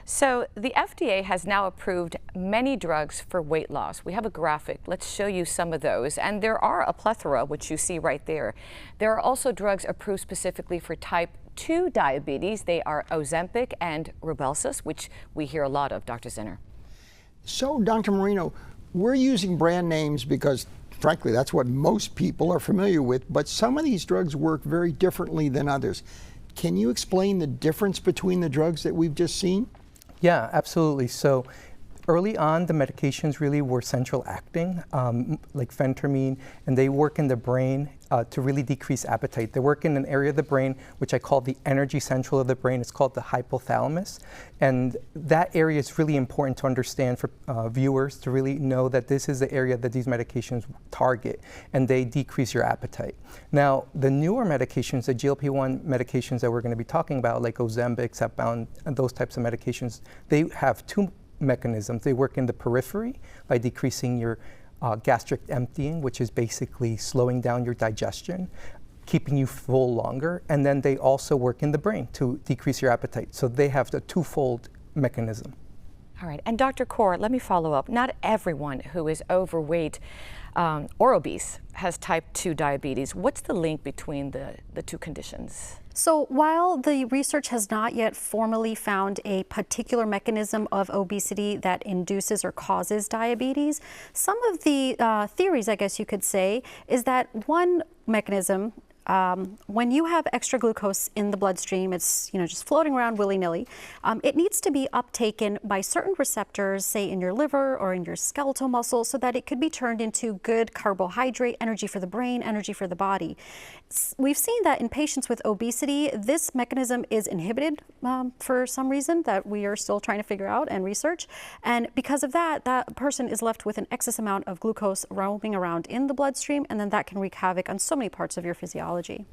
So the FDA has now approved many drugs for weight loss. We have a graphic. Let's show you some of those. And there are a plethora, which you see right there. There are also drugs approved specifically for type 2 diabetes. They are Ozempic and Rybelsus, which we hear a lot of, Dr. Zinner. So, Dr. Moreno, we're using brand names because, frankly, that's what most people are familiar with, but some of these drugs work very differently than others. Can you explain the difference between the drugs that we've just seen? Yeah, absolutely. So early on, the medications really were central acting, like phentermine, and they work in the brain to really decrease appetite. They work in an area of the brain which I call the energy central of the brain. It's called the hypothalamus. And that area is really important to understand for viewers to really know that this is the area that these medications target, and they decrease your appetite. Now, the newer medications, the GLP-1 medications that we're going to be talking about, like Ozempic, Zepbound, and those types of medications, they have two mechanisms. They work in the periphery by decreasing your gastric emptying, which is basically slowing down your digestion, keeping you full longer, and then they also work in the brain to decrease your appetite. So they have the twofold mechanism. All right, and Dr. Kaur, let me follow up. Not everyone who is overweight or obese has type 2 diabetes. What's the link between the two conditions? So while the research has not yet formally found a particular mechanism of obesity that induces or causes diabetes, some of the theories, I guess you could say, is that one mechanism, when you have extra glucose in the bloodstream, it's just floating around willy-nilly, it needs to be uptaken by certain receptors, say in your liver or in your skeletal muscle, so that it could be turned into good carbohydrate, energy for the brain, energy for the body. We've seen that in patients with obesity, this mechanism is inhibited for some reason that we are still trying to figure out and research. And because of that, that person is left with an excess amount of glucose roaming around in the bloodstream, and then that can wreak havoc on so many parts of your physiology.